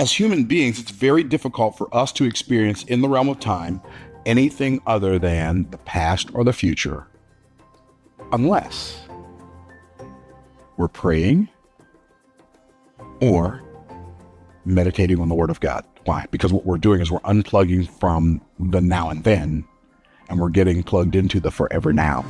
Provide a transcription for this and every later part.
As human beings, it's very difficult for us to experience in the realm of time anything other than the past or the future, unless we're praying or meditating on the Word of God. Why? Because what we're doing is we're unplugging from the now and then, and we're getting plugged into the forever now.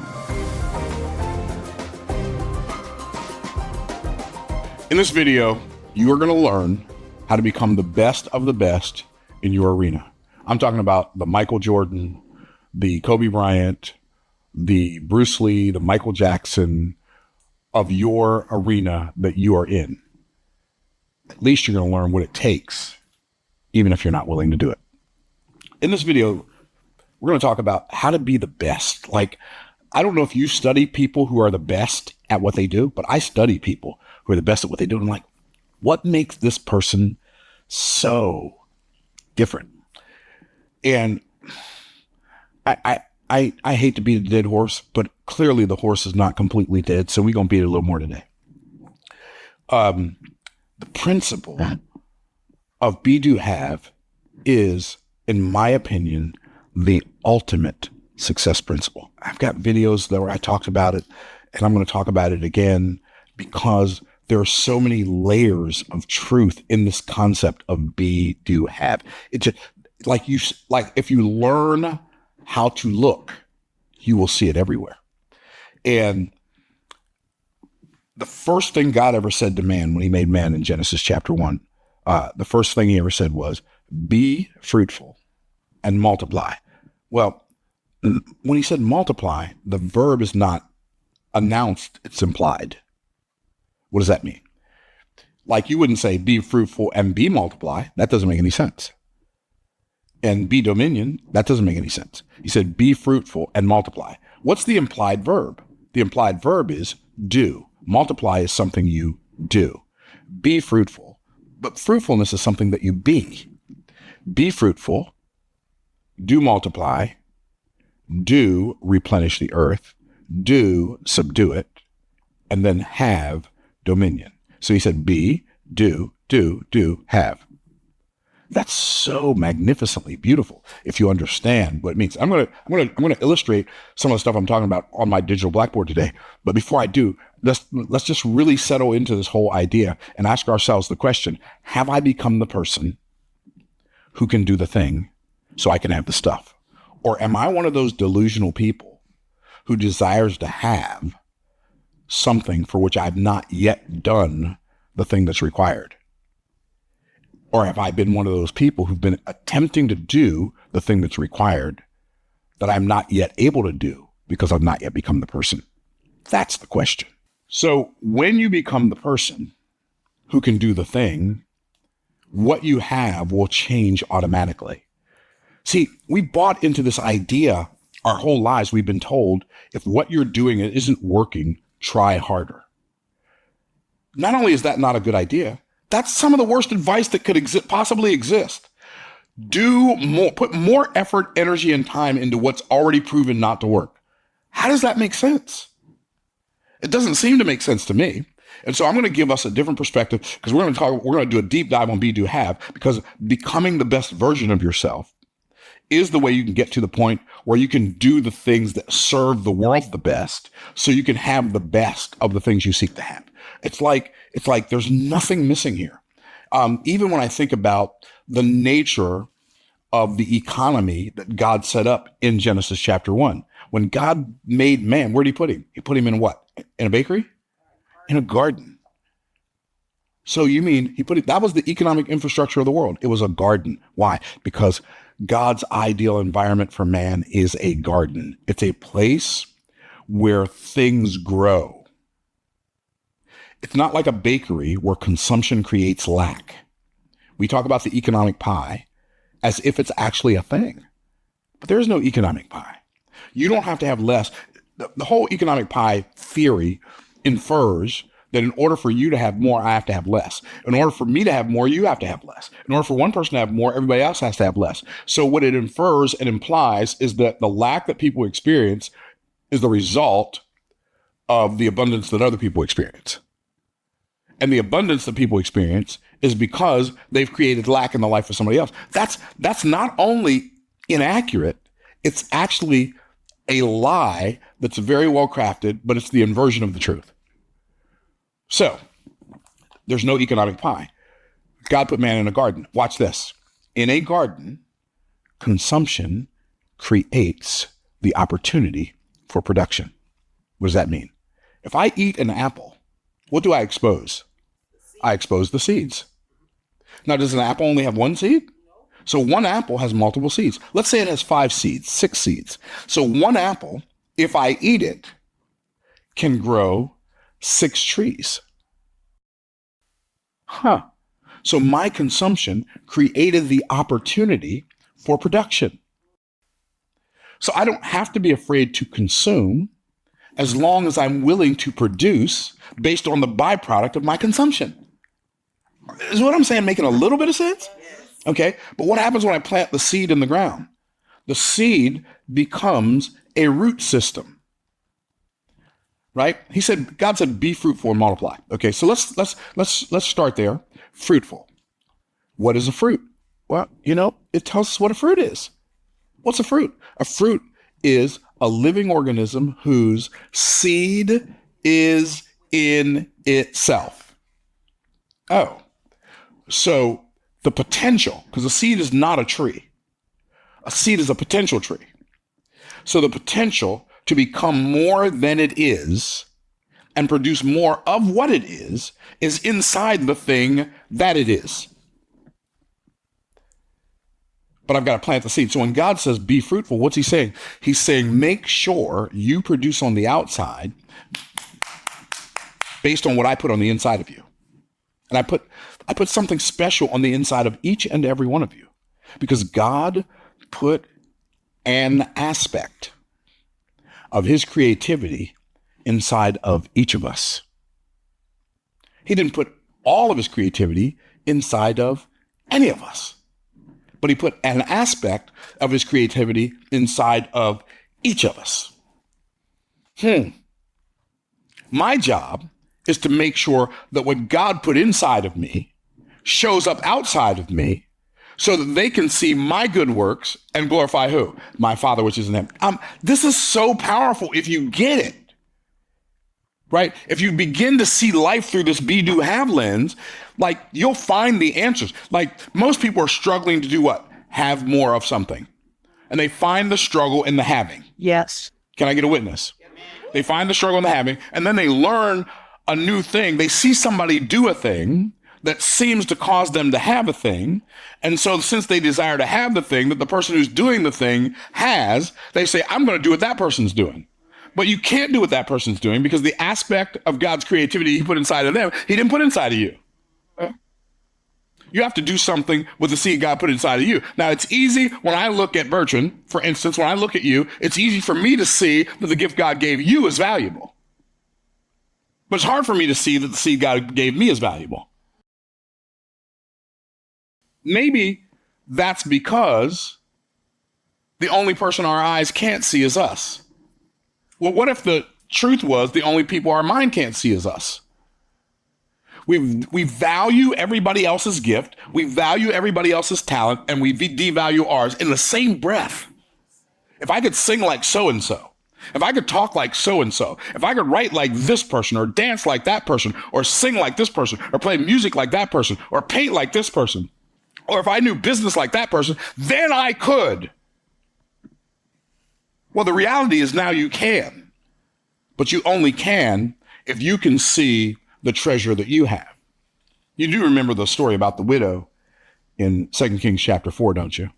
In this video, you are going to learn how to become the best of the best in your arena. I'm talking about the Michael Jordan, the Kobe Bryant, the Bruce Lee, the Michael Jackson of your arena that you are in. At least you're going to learn what it takes, even if you're not willing to do it. In this video, we're going to talk about how to be the best. Like, I don't know if you study people who are the best at what they do, but I study people who are the best at what they do. And I'm like, what makes this person so different? And I hate to beat a dead horse, but clearly the horse is not completely dead. So we're going to beat it a little more today. The principle of be, do, have is, in my opinion, the ultimate success principle. I've got videos where I talked about it, and I'm going to talk about it again because there are so many layers of truth in this concept of be, do, have. It's just like if you learn how to look, you will see it everywhere. And the first thing God ever said to man when he made man in Genesis chapter 1, the first thing he ever said was, be fruitful and multiply. Well, when he said multiply, the verb is not announced, it's implied. What does that mean? Like, you wouldn't say be fruitful and be multiply. That doesn't make any sense. And be dominion, that doesn't make any sense. He said be fruitful and multiply. What's the implied verb? The implied verb is do. Multiply is something you do. Be fruitful. But fruitfulness is something that you be. Be fruitful. Do multiply. Do replenish the earth. Do subdue it. And then have dominion. So he said be, do, have. That's so magnificently beautiful if you understand what it means. I'm gonna illustrate some of the stuff I'm talking about on my digital blackboard today. But before I do, let's just really settle into this whole idea and ask ourselves the question: have I become the person who can do the thing so I can have the stuff? Or am I one of those delusional people who desires to have something for which I've not yet done the thing that's required? Or have I been one of those people who've been attempting to do the thing that's required that I'm not yet able to do because I've not yet become the person? That's the question. So when you become the person who can do the thing, what you have will change automatically. See, we bought into this idea our whole lives. We've been told if what you're doing isn't working, try harder. Not only is that not a good idea, that's some of the worst advice that could possibly exist. Do more, put more effort, energy, and time into what's already proven not to work. How does that make sense? It doesn't seem to make sense to me. And so I'm going to give us a different perspective because we're going to do a deep dive on be, do, have, because becoming the best version of yourself is the way you can get to the point where you can do the things that serve the world the best so you can have the best of the things you seek to have. It's like there's nothing missing here. Even when I think about the nature of the economy that God set up in Genesis chapter 1, when God made man, where did he put him? He put him in what? In a bakery? In a garden. So you mean that was the economic infrastructure of the world. It was a garden. Why? Because God's ideal environment for man is a garden. It's a place where things grow. It's not like a bakery where consumption creates lack. We talk about the economic pie as if it's actually a thing, but there's no economic pie. You don't have to have less. The whole economic pie theory infers that in order for you to have more, I have to have less. In order for me to have more, you have to have less. In order for one person to have more, everybody else has to have less. So what it infers and implies is that the lack that people experience is the result of the abundance that other people experience. And the abundance that people experience is because they've created lack in the life of somebody else. That's not only inaccurate, it's actually a lie that's very well crafted, but it's the inversion of the truth. So there's no economic pie. God put man in a garden. Watch this. In a garden, consumption creates the opportunity for production. What does that mean? If I eat an apple, what do I expose? I expose the seeds. Now, does an apple only have one seed? So one apple has multiple seeds. Let's say it has 5 seeds, 6 seeds. So one apple, if I eat it, can grow 6 trees. So my consumption created the opportunity for production. So I don't have to be afraid to consume as long as I'm willing to produce based on the byproduct of my consumption. Is what I'm saying making a little bit of sense? Okay, but what happens when I plant the seed in the ground? The seed becomes a root system, right? God said, be fruitful and multiply. Okay, so let's start there. Fruitful. What is a fruit? Well, it tells us what a fruit is. What's a fruit? A fruit is a living organism whose seed is in itself. Oh, so the potential, because a seed is not a tree. A seed is a potential tree. So the potential to become more than it is and produce more of what it is inside the thing that it is. But I've got to plant the seed. So when God says be fruitful, what's he saying? He's saying make sure you produce on the outside based on what I put on the inside of you. And I put something special on the inside of each and every one of you because God put an aspect of his creativity inside of each of us. He didn't put all of his creativity inside of any of us, but he put an aspect of his creativity inside of each of us. My job is to make sure that what God put inside of me shows up outside of me so that they can see my good works and glorify who? My Father, which is in heaven. This is so powerful if you get it, right? If you begin to see life through this be, do, have lens, like you'll find the answers. Like most people are struggling to do what? Have more of something. And they find the struggle in the having. Yes. Can I get a witness? They find the struggle in the having, and then they learn a new thing. They see somebody do a thing that seems to cause them to have a thing. And so since they desire to have the thing that the person who's doing the thing has, they say, I'm going to do what that person's doing. But you can't do what that person's doing because the aspect of God's creativity he put inside of them, he didn't put inside of you. You have to do something with the seed God put inside of you. Now, it's easy when I look at Bertrand, for instance, when I look at you, it's easy for me to see that the gift God gave you is valuable. But it's hard for me to see that the seed God gave me is valuable. Maybe that's because the only person our eyes can't see is us. Well, what if the truth was the only people our mind can't see is us? We value everybody else's gift, we value everybody else's talent, and we devalue ours in the same breath. If I could sing like so-and-so, if I could talk like so-and-so, if I could write like this person, or dance like that person, or sing like this person, or play music like that person, or paint like this person, or if I knew business like that person, then I could. Well, the reality is now you can, but you only can if you can see the treasure that you have. You do remember the story about the widow in 2 Kings chapter 4, don't you?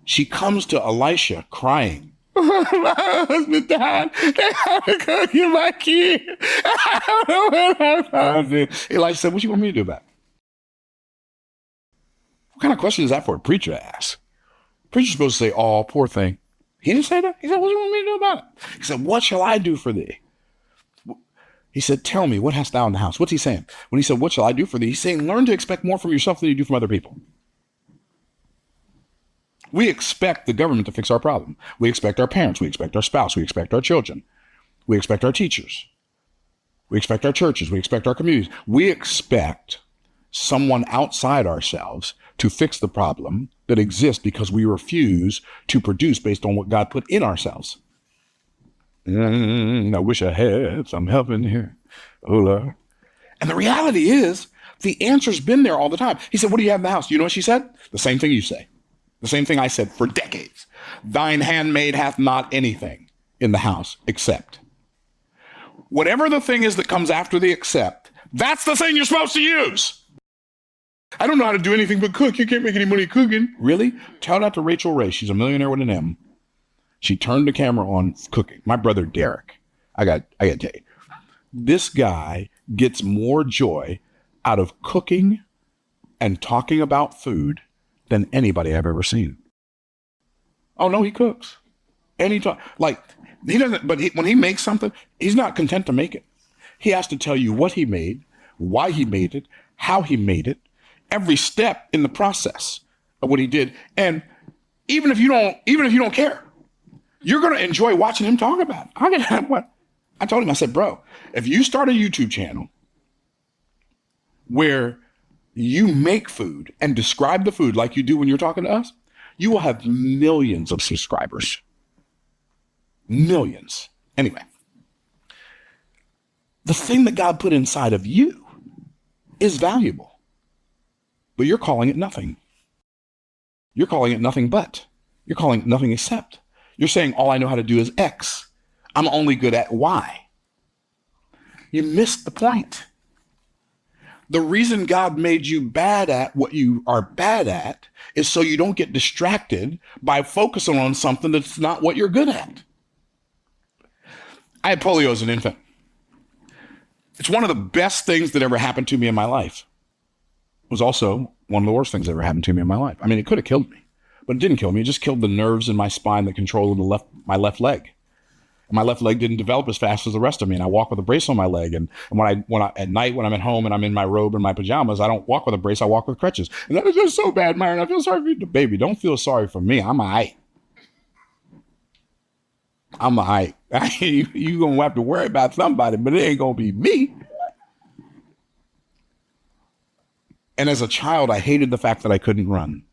She comes to Elisha crying. My husband died. They had to go get my kid. I don't know what I'm doing. Elisha said, what you want me to do about it? What kind of question is that for a preacher to ask? Preacher's supposed to say, oh, poor thing. He didn't say that. He said, what do you want me to do about it? He said, what shall I do for thee? He said, tell me, what hast thou in the house? What's he saying? When he said, what shall I do for thee? He's saying, learn to expect more from yourself than you do from other people. We expect the government to fix our problem. We expect our parents. We expect our spouse. We expect our children. We expect our teachers. We expect our churches. We expect our communities. We expect someone outside ourselves to fix the problem that exists because we refuse to produce based on what God put in ourselves. I wish I had some help in here. Oh, Lord. And the reality is, the answer's been there all the time. He said, what do you have in the house? You know what she said? The same thing you say. The same thing I said for decades. Thine handmaid hath not anything in the house except. Whatever the thing is that comes after the except, that's the thing you're supposed to use. I don't know how to do anything but cook. You can't make any money cooking. Really? Shout out to Rachel Ray. She's a millionaire with an M. She turned the camera on cooking. My brother Derek. I got to tell you, this guy gets more joy out of cooking and talking about food than anybody I've ever seen. Oh no, he cooks. And he doesn't, but when he makes something, he's not content to make it. He has to tell you what he made, why he made it, how he made it, every step in the process of what he did. And even if you don't care, you're going to enjoy watching him talk about it. I told him, I said, bro, if you start a YouTube channel where you make food and describe the food like you do when you're talking to us, you will have millions of subscribers. Millions. Anyway, the thing that God put inside of you is valuable, but you're calling it nothing. You're calling it nothing but. You're calling it nothing except. You're saying all I know how to do is X. I'm only good at Y. You missed the point. The reason God made you bad at what you are bad at is so you don't get distracted by focusing on something that's not what you're good at. I had polio as an infant. It's one of the best things that ever happened to me in my life. It was also one of the worst things that ever happened to me in my life. I mean, it could have killed me, but it didn't kill me. It just killed the nerves in my spine that controlled my left leg. My left leg didn't develop as fast as the rest of me. And I walk with a brace on my leg. And when I at night, when I'm at home and I'm in my robe and my pajamas, I don't walk with a brace. I walk with crutches. And that is just so bad, Myron. I feel sorry for you. Baby, don't feel sorry for me. I'm all right. I'm all right. You going to have to worry about somebody, but it ain't going to be me. And as a child, I hated the fact that I couldn't run.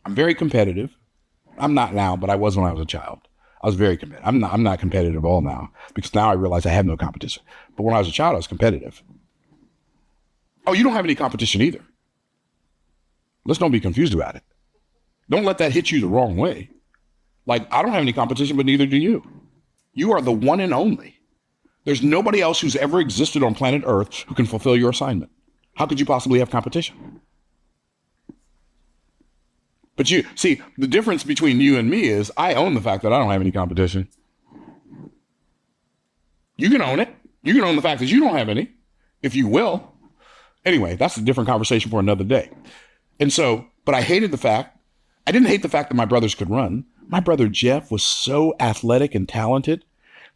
I'm very competitive. I'm not now, but I was when I was a child. I was very competitive. I'm not competitive at all now because now I realize I have no competition. But when I was a child, I was competitive. Oh, you don't have any competition either. Let's don't be confused about it. Don't let that hit you the wrong way. Like, I don't have any competition, but neither do you. You are the one and only. There's nobody else who's ever existed on planet Earth who can fulfill your assignment. How could you possibly have competition? But you see, the difference between you and me is I own the fact that I don't have any competition. You can own it. You can own the fact that you don't have any, if you will. Anyway, that's a different conversation for another day. And so, but I didn't hate the fact that my brothers could run. My brother Jeff was so athletic and talented.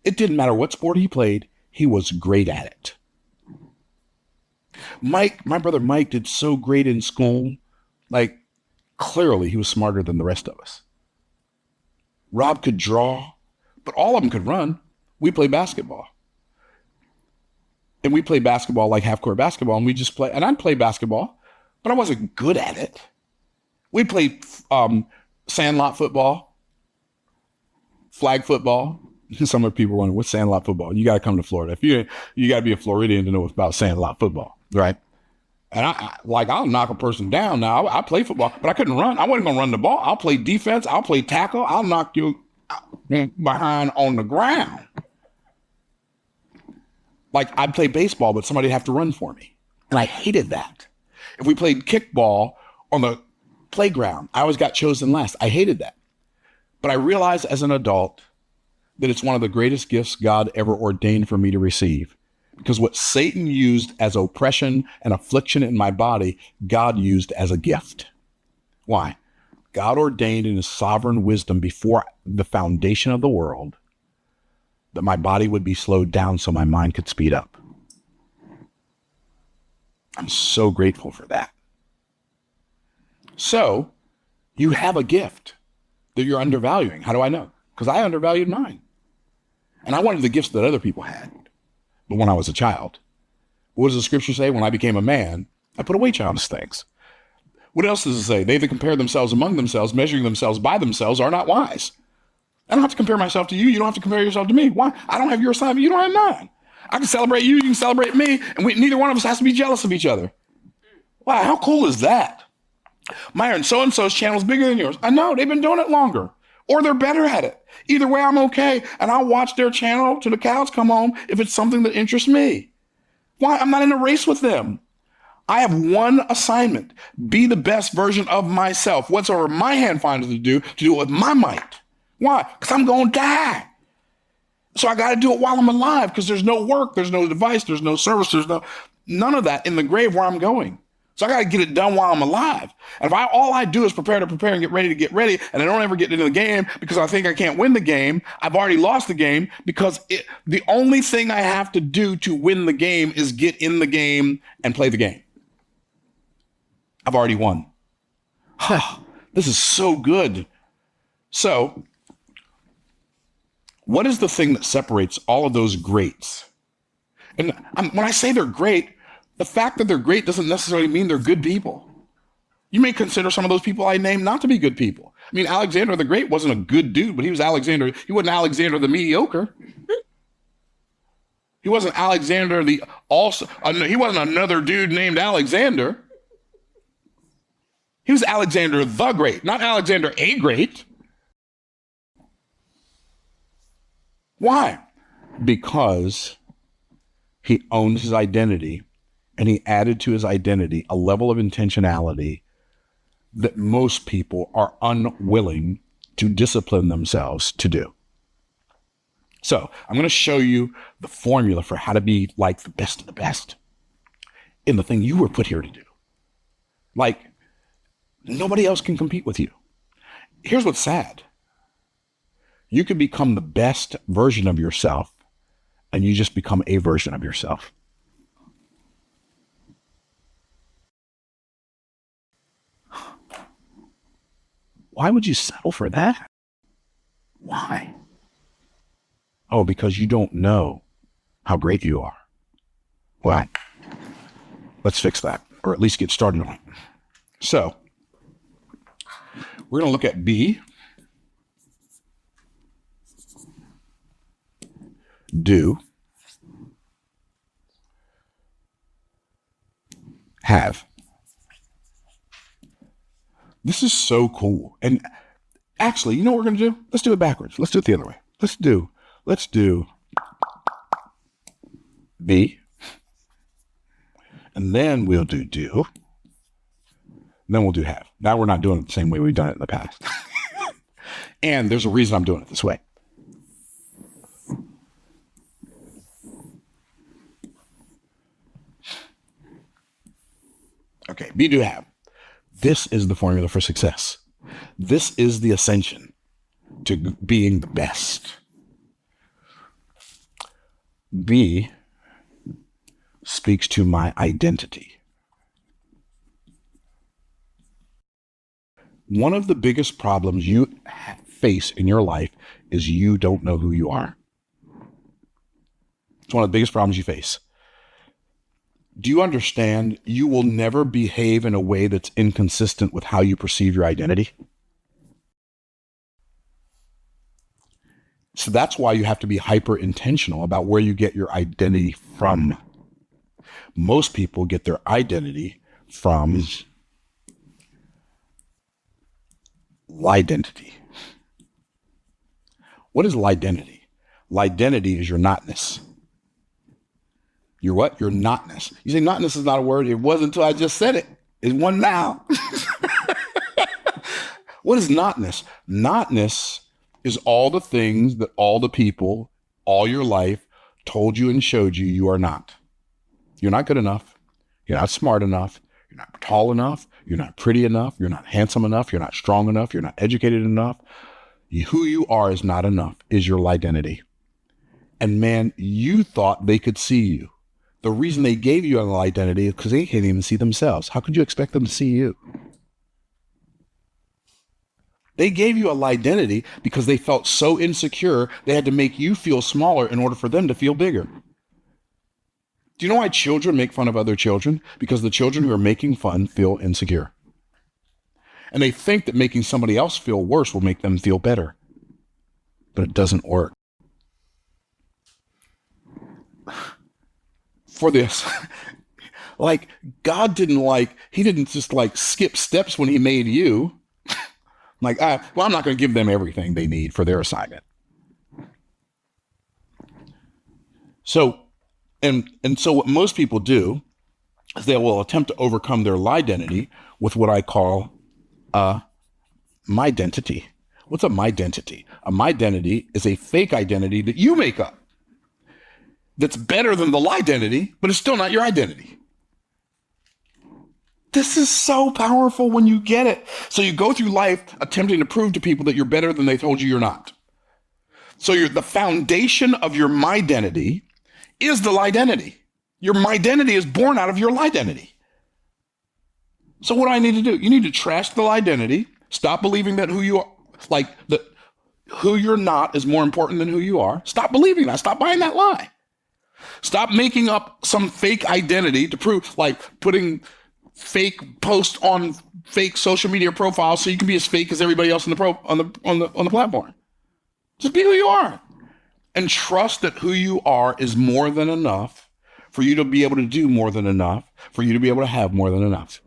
It didn't matter what sport he played. He was great at it. My brother Mike did so great in school. Like, clearly he was smarter than the rest of us. Rob could draw, but all of them could run. We played basketball. And we played basketball like half-court basketball, and we just play. And I'd play basketball, but I wasn't good at it. We played sandlot football, flag football. Some of the people wondering, what's sandlot football? You got to come to Florida. If you got to be a Floridian to know about sandlot football, right? And I'll knock a person down now. I play football, but I couldn't run. I wasn't going to run the ball. I'll play defense. I'll play tackle. I'll knock you behind on the ground. Like, I'd play baseball, but somebody'd have to run for me. And I hated that. If we played kickball on the playground, I always got chosen last. I hated that. But I realized as an adult that it's one of the greatest gifts God ever ordained for me to receive. Because what Satan used as oppression and affliction in my body, God used as a gift. Why? God ordained in his sovereign wisdom before the foundation of the world that my body would be slowed down so my mind could speed up. I'm so grateful for that. So you have a gift that you're undervaluing. How do I know? Because I undervalued mine. And I wanted the gifts that other people had. when I was a child. What does the scripture say? When I became a man, I put away childish things. What else does it say? They that compare themselves among themselves, measuring themselves by themselves, are not wise. I don't have to compare myself to you. You don't have to compare yourself to me. Why? I don't have your assignment. You don't have mine. I can celebrate you. You can celebrate me. And neither one of us has to be jealous of each other. Wow, how cool is that? Myron, so-and-so's channel is bigger than yours. I know, they've been doing it longer. Or they're better at it. Either way, I'm okay. And I'll watch their channel till the cows come home if it's something that interests me. Why? I'm not in a race with them. I have one assignment. Be the best version of myself. Whatsoever my hand finds to do it with my might. Why? Because I'm going to die. So I got to do it while I'm alive, because there's no work, there's no device, there's no service, there's none of that in the grave where I'm going. So I got to get it done while I'm alive. And if all I do is prepare and get ready, and I don't ever get into the game because I think I can't win the game, I've already lost the game, because the only thing I have to do to win the game is get in the game and play the game. I've already won. This is so good. So, what is the thing that separates all of those greats? And when I say they're great, the fact that they're great doesn't necessarily mean they're good people. You may consider some of those people I named not to be good people. I mean, Alexander the Great wasn't a good dude, but he was Alexander. He wasn't Alexander the mediocre. He wasn't Alexander he wasn't another dude named Alexander. He was Alexander the Great, not Alexander a Great. Why? Because he owned his identity, and he added to his identity a level of intentionality that most people are unwilling to discipline themselves to do. So I'm going to show you the formula for how to be like the best of the best in the thing you were put here to do. Like, nobody else can compete with you. Here's what's sad. You can become the best version of yourself, and you just become a version of yourself. Why would you settle for that? Why? Oh, because you don't know how great you are. Well, let's fix that, or at least get started on it. So, we're going to look at B. Do. Have. This is so cool. And actually, you know what we're going to do? Let's do it backwards. Let's do it the other way. Let's do be, and then we'll do, and then we'll do have. Now we're not doing it the same way we've done it in the past. And there's a reason I'm doing it this way. Okay, be, do, have. This is the formula for success. This is the ascension to being the best. B speaks to my identity. One of the biggest problems you face in your life is you don't know who you are. It's one of the biggest problems you face. Do you understand you will never behave in a way that's inconsistent with how you perceive your identity? So that's why you have to be hyper intentional about where you get your identity from. Most people get their identity from lidentity. What is lidentity? Lidentity is your notness. Your what? Your notness. You say notness is not a word. It wasn't until I just said it. It's one now. What is notness? Notness is all the things that all the people all your life told you and showed you you are not. You're not good enough. You're not smart enough. You're not tall enough. You're not pretty enough. You're not handsome enough. You're not strong enough. You're not educated enough. Who you are is not enough, is your identity. And man, you thought they could see you. The reason they gave you an identity is because they can't even see themselves. How could you expect them to see you? They gave you a identity because they felt so insecure, they had to make you feel smaller in order for them to feel bigger. Do you know why children make fun of other children? Because the children who are making fun feel insecure. And they think that making somebody else feel worse will make them feel better. But it doesn't work. For this, like, God didn't he didn't just skip steps when he made you. I'm not going to give them everything they need for their assignment. So, and so what most people do is they will attempt to overcome their lie identity with what I call my identity. What's a my identity? A my identity is a fake identity that you make up. That's better than the lie identity, but it's still not your identity. This is so powerful when you get it. So you go through life attempting to prove to people that you're better than they told you you're not. So the foundation of your my identity is the lie identity. Your my identity is born out of your lie identity. So what do I need to do? You need to trash the lie identity. Stop believing that who you are, that who you're not is more important than who you are. Stop believing that. Stop buying that lie. Stop making up some fake identity to prove, putting fake posts on fake social media profiles so you can be as fake as everybody else on the platform. Just be who you are, and trust that who you are is more than enough for you to be able to do more than enough, for you to be able to have more than enough.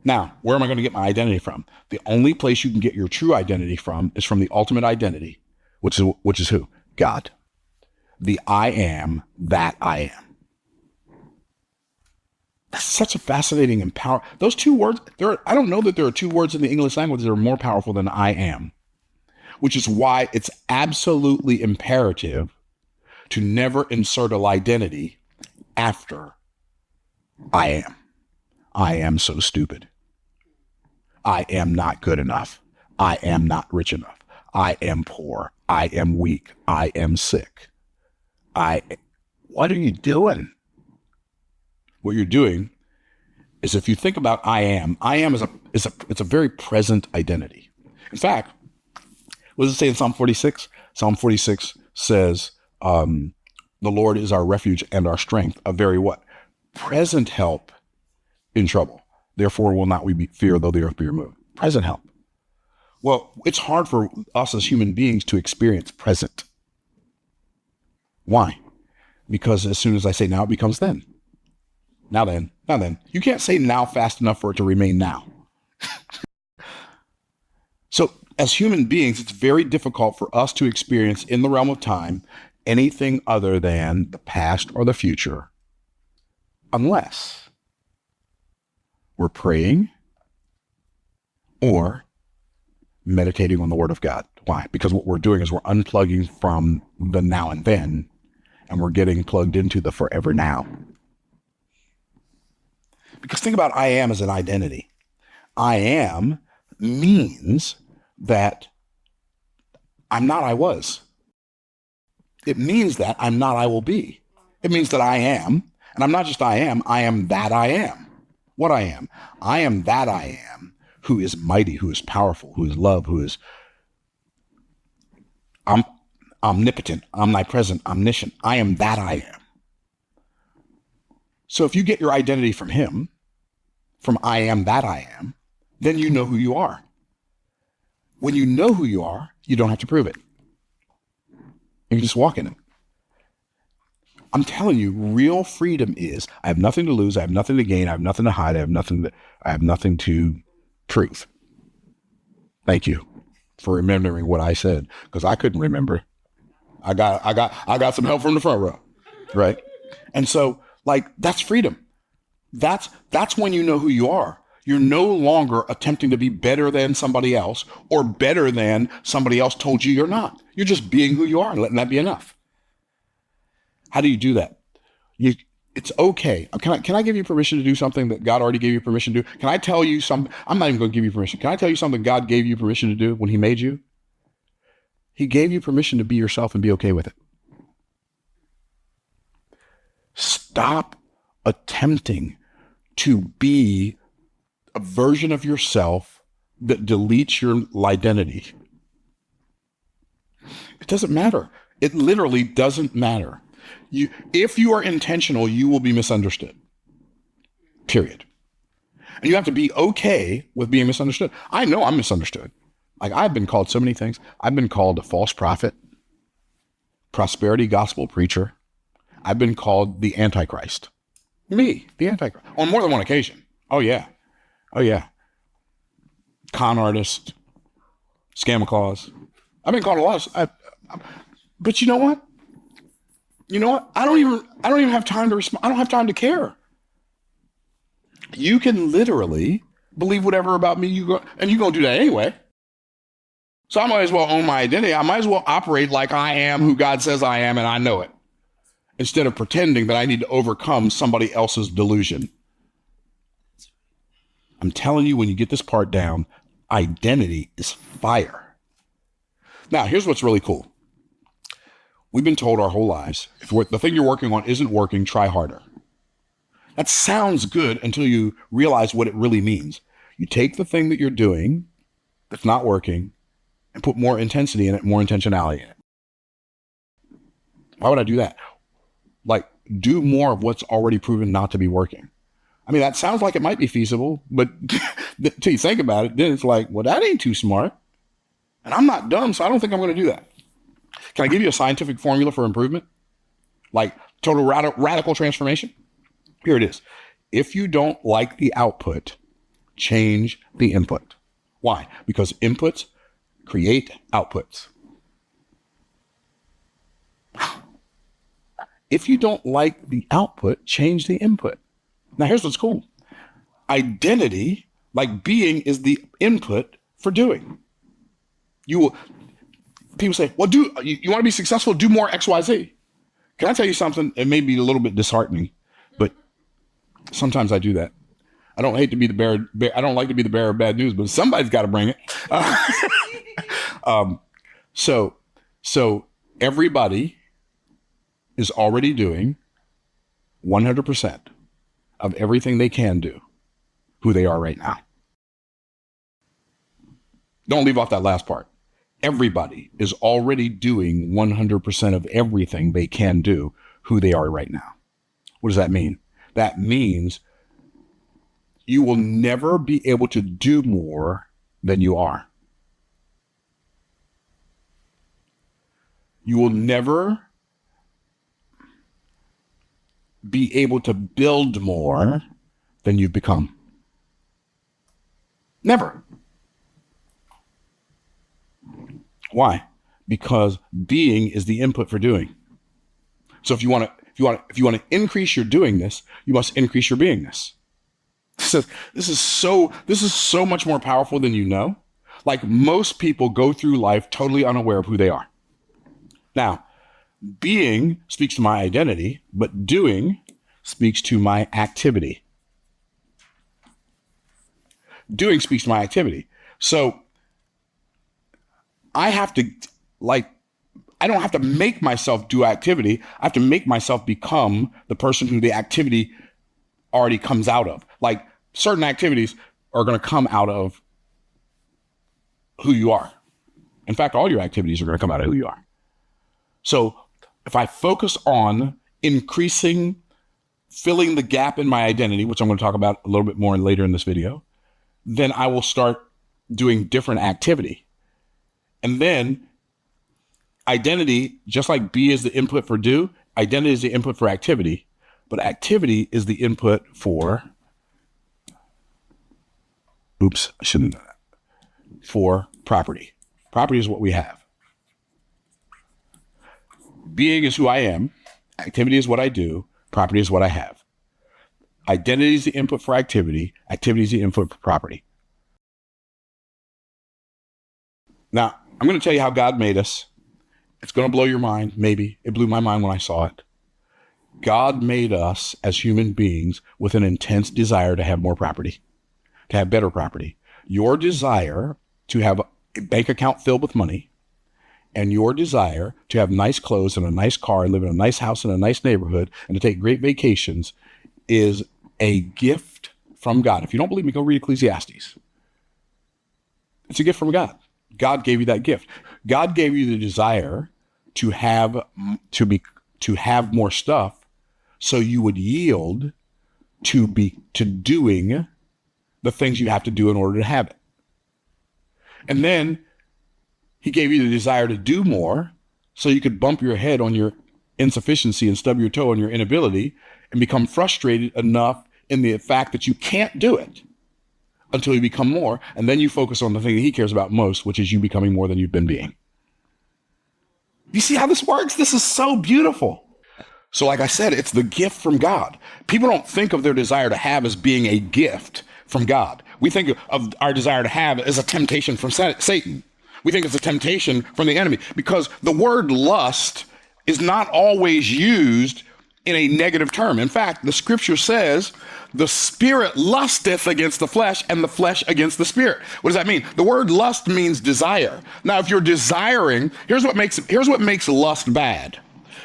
Now, where am I going to get my identity from? The only place you can get your true identity from is from the ultimate identity, which is who? God. The I am that I am. That's such a fascinating and powerful. Those two words, I don't know that there are two words in the English language that are more powerful than I am, which is why it's absolutely imperative to never insert an identity after I am. I am so stupid. I am not good enough. I am not rich enough. I am poor. I am weak. I am sick. What are you doing? What you're doing is, if you think about I am it's a very present identity. In fact, what does it say in Psalm 46? Psalm 46 says, the Lord is our refuge and our strength, a very what? Present help in trouble. Therefore will not we fear though the earth be removed. Present help. Well, it's hard for us as human beings to experience present. Why? Because as soon as I say now, it becomes then. Now then. You can't say now fast enough for it to remain now. So as human beings, it's very difficult for us to experience in the realm of time anything other than the past or the future, unless we're praying or meditating on the Word of God. Why? Because what we're doing is we're unplugging from the now and then, and we're getting plugged into the forever now. Because think about I am as an identity. I am means that I'm not I was. It means that I'm not I will be. It means that I am, and I'm not just I am that I am. What I am. I am that I am, who is mighty, who is powerful, who is love, who is omnipotent, omnipresent, omniscient. I am that I am. So if you get your identity from him, from I am that I am, then you know who you are. When you know who you are, you don't have to prove it. You can just walk in it. I'm telling you, real freedom is, I have nothing to lose, I have nothing to gain, I have nothing to hide, I have nothing to prove. Thank you for remembering what I said, because I couldn't remember. I got some help from the front row, right? And so, that's freedom. That's when you know who you are. You're no longer attempting to be better than somebody else or better than somebody else told you you're not. You're just being who you are and letting that be enough. How do you do that? It's okay. Can I give you permission to do something that God already gave you permission to do? Can I tell you something? I'm not even going to give you permission. Can I tell you something God gave you permission to do when he made you? He gave you permission to be yourself and be okay with it. Stop attempting to be a version of yourself that deletes your identity. It doesn't matter. It literally doesn't matter. If you are intentional, you will be misunderstood. Period. And you have to be okay with being misunderstood. I know I'm misunderstood. Like, I've been called so many things. I've been called a false prophet, prosperity gospel preacher. I've been called the Antichrist. Me, the Antichrist, on more than one occasion. Oh yeah. Oh yeah. Con artist, scam clause. I've been called a lot of, but you know what? You know what? I don't even have time to respond. I don't have time to care. You can literally believe whatever about me and you're going to do that anyway. So I might as well own my identity. I might as well operate like I am who God says I am, and I know it, instead of pretending that I need to overcome somebody else's delusion. I'm telling you, when you get this part down, identity is fire. Now, here's what's really cool. We've been told our whole lives, if the thing you're working on isn't working, try harder. That sounds good until you realize what it really means. You take the thing that you're doing that's not working and put more intensity in it, more intentionality in it. Why would I do that? Like, do more of what's already proven not to be working. I mean, that sounds like it might be feasible, but until you think about it, then it's like, well, that ain't too smart. And I'm not dumb, so I don't think I'm going to do that. Can I give you a scientific formula for improvement? Like total radical transformation? Here it is. If you don't like the output, change the input. Why? Because inputs create outputs. If you don't like the output, change the input. Now, here's what's cool. Identity, like being, is the input for doing. People say, well, you want to be successful, do more X, Y, Z. Can I tell you something? It may be a little bit disheartening, but sometimes I do that. I don't hate to be the bearer. I don't like to be the bearer of bad news, but somebody's got to bring it. So everybody is already doing 100% of everything they can do, who they are right now. Don't leave off that last part. Everybody is already doing 100% of everything they can do, who they are right now. What does that mean? That means you will never be able to do more than you are. You will never be able to build more than you've become. Never. Why? Because being is the input for doing. So if you want to increase your doingness, you must increase your beingness. This is so much more powerful than you know. Like, most people go through life totally unaware of who they are. Now, being speaks to my identity, but doing speaks to my activity. Doing speaks to my activity. So I don't have to make myself do activity. I have to make myself become the person who the activity already comes out of. Like, certain activities are going to come out of who you are. In fact, all your activities are going to come out of who you are. So if I focus on filling the gap in my identity, which I'm going to talk about a little bit more later in this video, then I will start doing different activity. And then identity, just like B is the input for do, identity is the input for activity, but activity is the input for, for property. Property is what we have. Being is who I am. Activity is what I do. Property is what I have. Identity is the input for activity. Activity is the input for property. Now, I'm going to tell you how God made us. It's going to blow your mind, maybe. It blew my mind when I saw it. God made us as human beings with an intense desire to have more property, to have better property. Your desire to have a bank account filled with money, and your desire to have nice clothes and a nice car and live in a nice house in a nice neighborhood and to take great vacations is a gift from God. If you don't believe me, go read Ecclesiastes. It's a gift from God. God gave you that gift. God gave you the desire to to have more stuff so you would yield to doing the things you have to do in order to have it. And then he gave you the desire to do more so you could bump your head on your insufficiency and stub your toe on your inability and become frustrated enough in the fact that you can't do it until you become more. And then you focus on the thing that he cares about most, which is you becoming more than you've been being. You see how this works? This is so beautiful. So like I said, it's the gift from God. People don't think of their desire to have as being a gift from God. We think of our desire to have as a temptation from Satan. We think it's a temptation from the enemy because the word lust is not always used in a negative term. In fact, the scripture says the spirit lusteth against the flesh and the flesh against the spirit. What does that mean? The word lust means desire. Now, if you're desiring, here's what makes lust bad.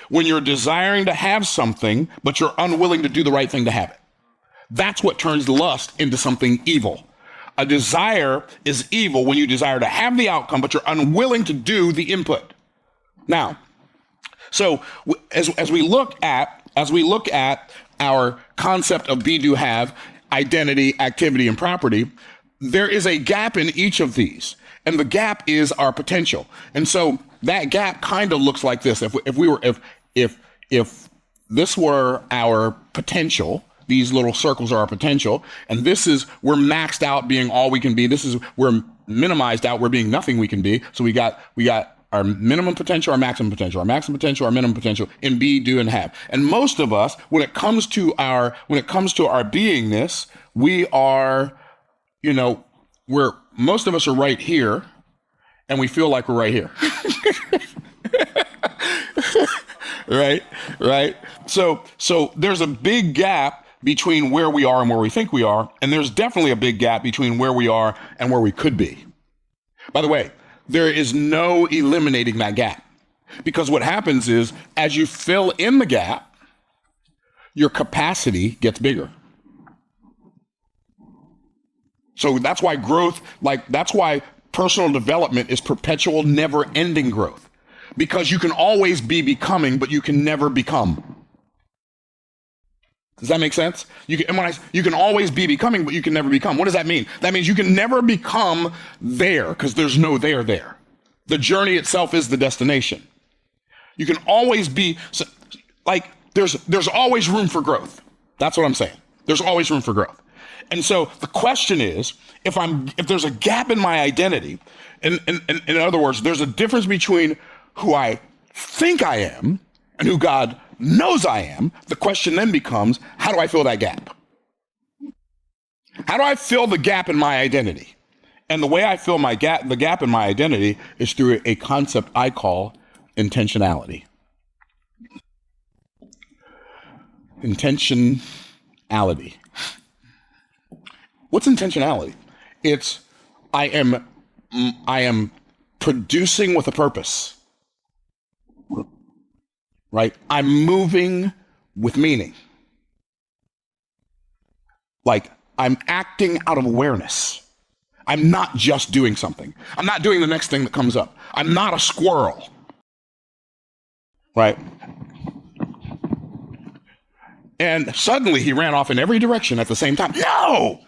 When you're desiring to have something, but you're unwilling to do the right thing to have it. That's what turns lust into something evil. A desire is evil when you desire to have the outcome, but you're unwilling to do the input. Now, so as we look at our concept of be, do, have, identity, activity, and property, there is a gap in each of these, and the gap is our potential. And so that gap kind of looks like this. If this were our potential, these little circles are our potential, and we're maxed out being all we can be. We're minimized out, we're being nothing we can be. So we got our minimum potential, our maximum potential, our minimum potential in be, do, and have. And most of us, when it comes to our beingness, we are, most of us are right here, and we feel like we're right here. Right. So there's a big gap between where we are and where we think we are, and there's definitely a big gap between where we are and where we could be. By the way, there is no eliminating that gap, because what happens is as you fill in the gap, your capacity gets bigger. So that's why that's why personal development is perpetual, never-ending growth, because you can always be becoming, but you can never become. Does that make sense? You can always be becoming, but you can never become. What does that mean? That means you can never become there because there's no there. The journey itself is the destination. You can always be there's always room for growth. That's what I'm saying. There's always room for growth. And so the question is, if there's a gap in my identity, in other words, there's a difference between who I think I am and who God knows I am, the question then becomes, how do I fill that gap? How do I fill the gap in my identity? And the way I fill the gap in my identity is through a concept I call intentionality. Intentionality. What's intentionality? It's I am producing with a purpose. Right? I'm moving with meaning. Like I'm acting out of awareness. I'm not just doing something. I'm not doing the next thing that comes up. I'm not a squirrel. Right? And suddenly he ran off in every direction at the same time. No!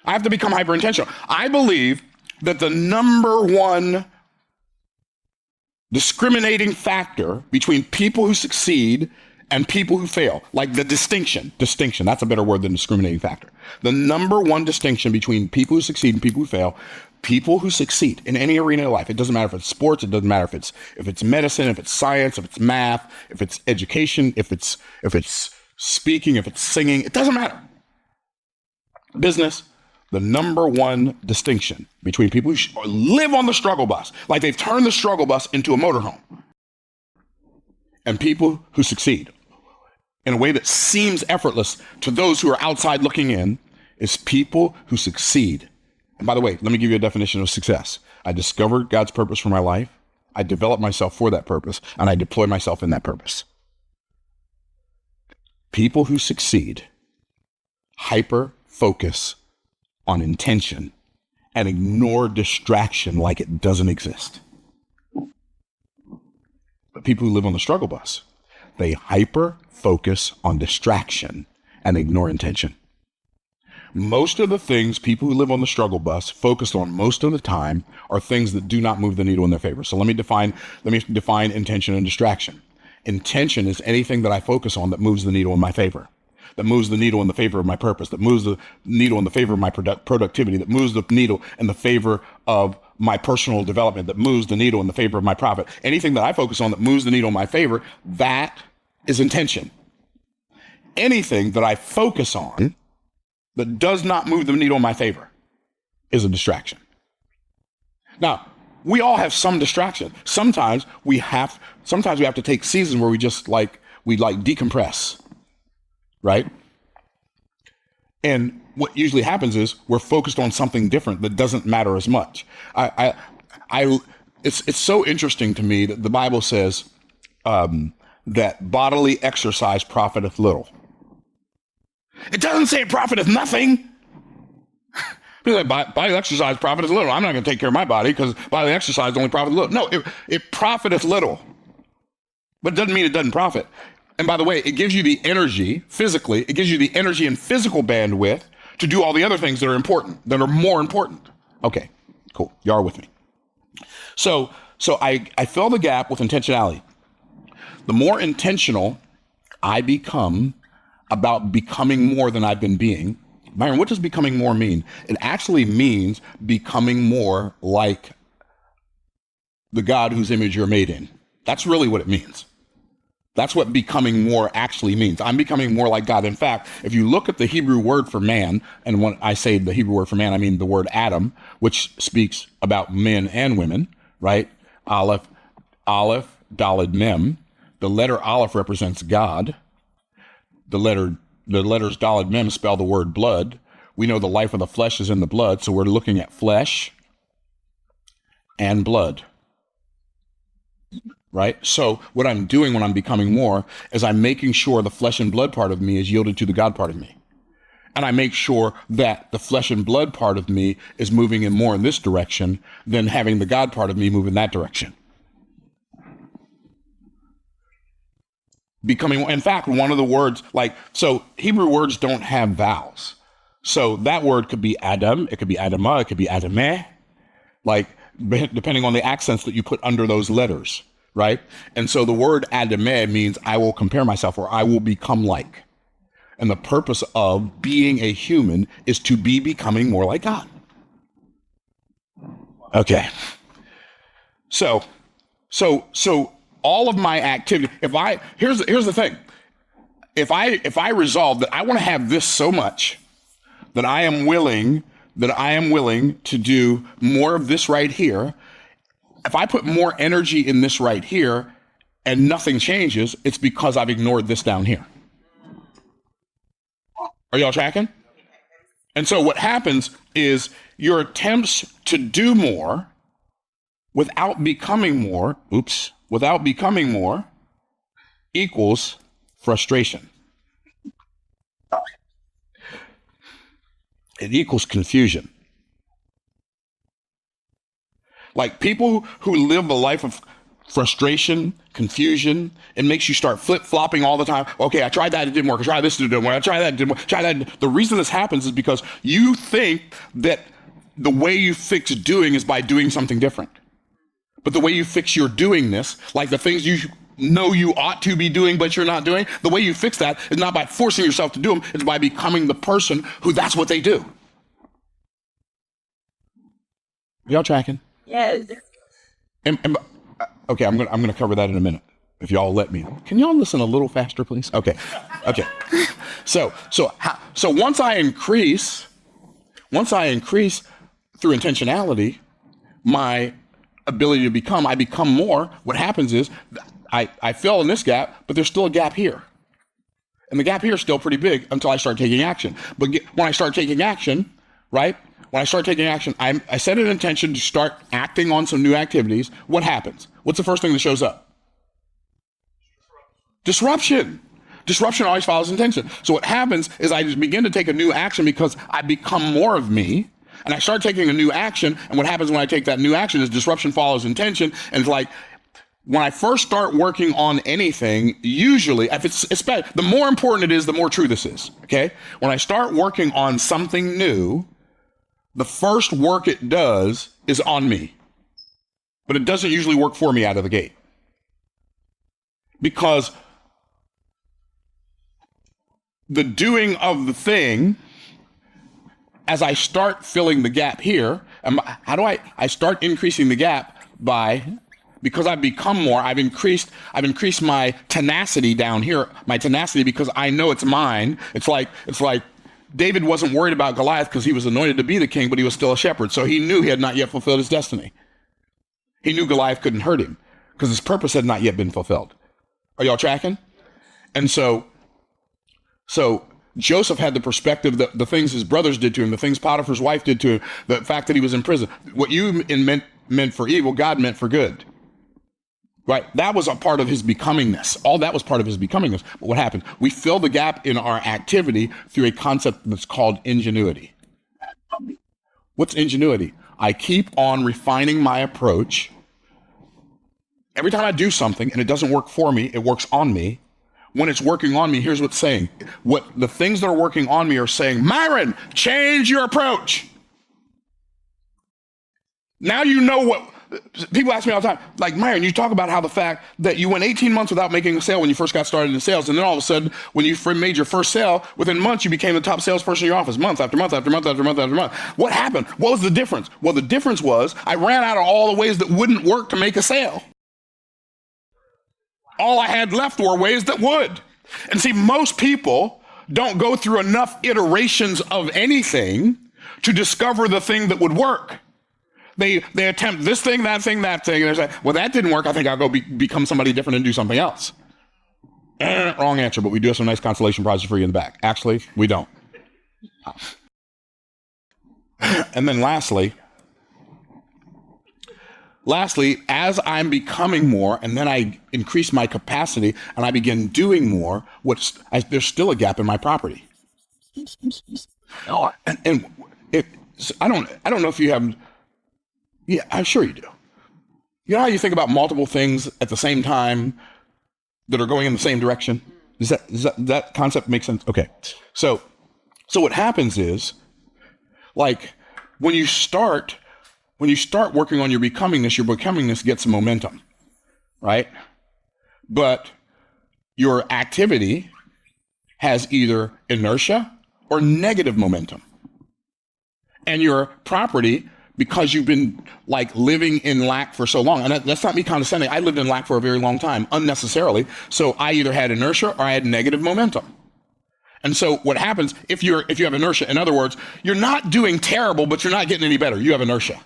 I have to become hyper-intentional. I believe that the number one discriminating factor between people who succeed and people who fail, like the distinction, that's a better word than discriminating factor. The number one distinction between people who succeed and people who fail, people who succeed in any arena of life, it doesn't matter if it's sports, it doesn't matter if it's medicine, if it's science, if it's math, if it's education, if it's speaking, if it's singing, it doesn't matter. Business, the number one distinction between people who live on the struggle bus, like they've turned the struggle bus into a motorhome, and people who succeed in a way that seems effortless to those who are outside looking in, is people who succeed. And by the way, let me give you a definition of success. I discovered God's purpose for my life. I developed myself for that purpose, and I deploy myself in that purpose. People who succeed hyper focus on intention and ignore distraction like it doesn't exist. But people who live on the struggle bus, They hyper focus on distraction and ignore intention. Most of the things people who live on the struggle bus focus on most of the time are things that do not move the needle in their favor. So let me define intention and distraction. Intention is anything that I focus on that moves the needle in my favor, that moves the needle in the favor of my purpose, that moves the needle in the favor of my productivity, that moves the needle in the favor of my personal development, that moves the needle in the favor of my profit. Anything that I focus on that moves the needle in my favor, that is intention. Anything that I focus on that does not move the needle in my favor is a distraction. Now, we all have some distraction. Sometimes we have to take seasons where we decompress, right? And what usually happens is we're focused on something different that doesn't matter as much. It's so interesting to me that the Bible says that bodily exercise profiteth little. It doesn't say it profiteth nothing. People say body exercise profiteth little. I'm not going to take care of my body because bodily exercise only profiteth little. No, it profiteth little, but it doesn't mean it doesn't profit. And by the way, it gives you the energy physically. It gives you the energy and physical bandwidth to do all the other things that are important, that are more important. Okay, cool. You are with me. So I fill the gap with intentionality. The more intentional I become about becoming more than I've been being. Myron, what does becoming more mean? It actually means becoming more like the God whose image you're made in. That's really what it means. That's what becoming more actually means. I'm becoming more like God. In fact, if you look at the Hebrew word for man, and when I say the Hebrew word for man, I mean the word Adam, which speaks about men and women, right? Aleph, Daled, Mem. The letter Aleph represents God. The letters Daled Mem spell the word blood. We know the life of the flesh is in the blood, so we're looking at flesh and blood, right? So what I'm doing when I'm becoming more is I'm making sure the flesh and blood part of me is yielded to the God part of me. And I make sure that the flesh and blood part of me is moving in more in this direction than having the God part of me move in that direction. Becoming, in fact, one of the words, so Hebrew words don't have vowels. So that word could be Adam, it could be Adamah, it could be Adameh, depending on the accents that you put under those letters, right? And so the word Adameh means I will compare myself or I will become like. And the purpose of being a human is to be becoming more like God. Okay. So all of my activity, here's the thing. If I resolve that I want to have this so much that I am willing to do more of this right here, if I put more energy in this right here and nothing changes, it's because I've ignored this down here. Are y'all tracking? And so what happens is your attempts to do more without becoming more equals frustration. It equals confusion. Like people who live a life of frustration, confusion, it makes you start flip-flopping all the time. Okay, I tried that, it didn't work. I tried this, it didn't work. I tried that, it didn't work. Try that. The reason this happens is because you think that the way you fix doing is by doing something different. But the way you fix your doingness, like the things you know you ought to be doing, but you're not doing, the way you fix that is not by forcing yourself to do them, it's by becoming the person who that's what they do. Y'all tracking? Yes. Okay, I'm gonna cover that in a minute, if y'all let me. Can y'all listen a little faster, please? Okay. So once I increase through intentionality, my ability to become, I become more. What happens is I fill in this gap, but there's still a gap here. And the gap here is still pretty big until I start taking action. But when I start taking action, right? When I start taking action, I set an intention to start acting on some new activities. What happens? What's the first thing that shows up? Disruption. Disruption always follows intention. So what happens is I just begin to take a new action because I become more of me. And I start taking a new action, and what happens when I take that new action is disruption follows intention, and it's like when I first start working on anything, usually, if it's the more important it is, the more true this is, okay? When I start working on something new, the first work it does is on me. But it doesn't usually work for me out of the gate. Because the doing of the thing, as I start filling the gap here, how do I start increasing the gap because I've become more, I've increased my tenacity down here, my tenacity because I know it's mine. It's like David wasn't worried about Goliath because he was anointed to be the king, but he was still a shepherd. So he knew he had not yet fulfilled his destiny. He knew Goliath couldn't hurt him because his purpose had not yet been fulfilled. Are y'all tracking? And so Joseph had the perspective that the things his brothers did to him, the things Potiphar's wife did to him, the fact that he was in prison, what you meant for evil, God meant for good. Right? That was a part of his becomingness. All that was part of his becomingness. But what happened? We fill the gap in our activity through a concept that's called ingenuity. What's ingenuity? I keep on refining my approach. Every time I do something and it doesn't work for me, it works on me. When it's working on me, here's what's saying. What the things that are working on me are saying, Myron, change your approach. Now you know what. People ask me all the time, like, Myron, you talk about how the fact that you went 18 months without making a sale when you first got started in sales, and then all of a sudden, when you made your first sale, within months, you became the top salesperson in your office, month after month after month after month after month. What happened? What was the difference? Well, the difference was I ran out of all the ways that wouldn't work to make a sale. All I had left were ways that would. And see, most people don't go through enough iterations of anything to discover the thing that would work. They attempt this thing, that thing, that thing, and they say, well, that didn't work. I think I'll go become somebody different and do something else. Wrong answer, but we do have some nice consolation prizes for you in the back. Actually, we don't. And then lastly, as I'm becoming more, and then I increase my capacity, and I begin doing more, there's still a gap in my property. And I don't know if you have. Yeah, I'm sure you do. You know how you think about multiple things at the same time that are going in the same direction? Does that concept make sense? Okay. So what happens is, like, when you start working on your becomingness gets some momentum, right? But your activity has either inertia or negative momentum. And your property, because you've been like living in lack for so long, and that's not me condescending. I lived in lack for a very long time, unnecessarily. So I either had inertia or I had negative momentum. And so what happens if you have inertia, in other words, you're not doing terrible, but you're not getting any better. You have inertia.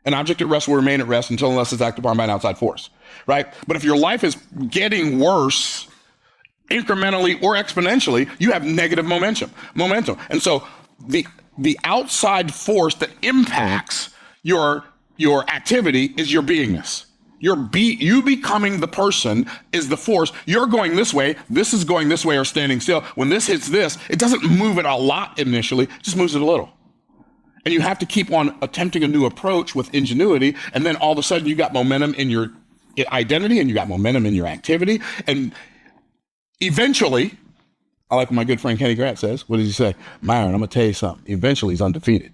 An object at rest will remain at rest unless it's acted upon by an outside force, right? But if your life is getting worse incrementally or exponentially, you have negative momentum. And so the outside force that impacts your activity is your beingness. You becoming the person is the force. You're going this way, this is going this way or standing still. When this hits this, it doesn't move it a lot initially, it just moves it a little. And you have to keep on attempting a new approach with ingenuity, and then all of a sudden you got momentum in your identity and you got momentum in your activity. And eventually, I like what my good friend Kenny Grant says. What does he say? Myron, I'm going to tell you something. Eventually, he's undefeated,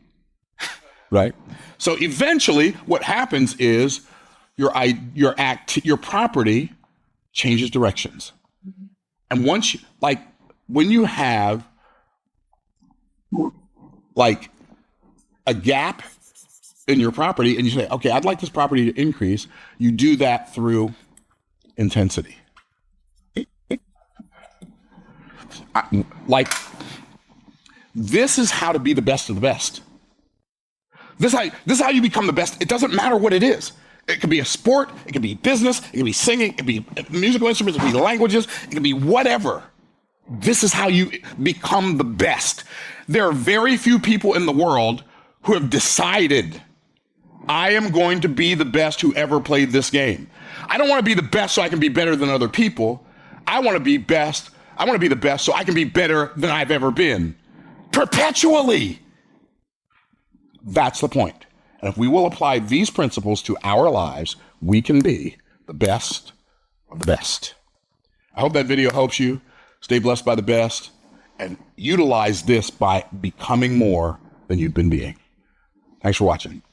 right? So eventually, what happens is your property changes directions. And once when you have like a gap in your property and you say, okay, I'd like this property to increase, you do that through intensity. This is how to be the best of the best. This is how you become the best. It doesn't matter what it is. It could be a sport, it could be business, it could be singing, it could be musical instruments, it could be languages, it could be whatever. This is how you become the best. There are very few people in the world who have decided, I am going to be the best who ever played this game. I don't want to be the best so I can be better than other people. I want to be best. I want to be the best so I can be better than I've ever been. Perpetually. That's the point. And if we will apply these principles to our lives, we can be the best of the best. I hope that video helps you. Stay blessed by the best and utilize this by becoming more than you've been being. Thanks for watching.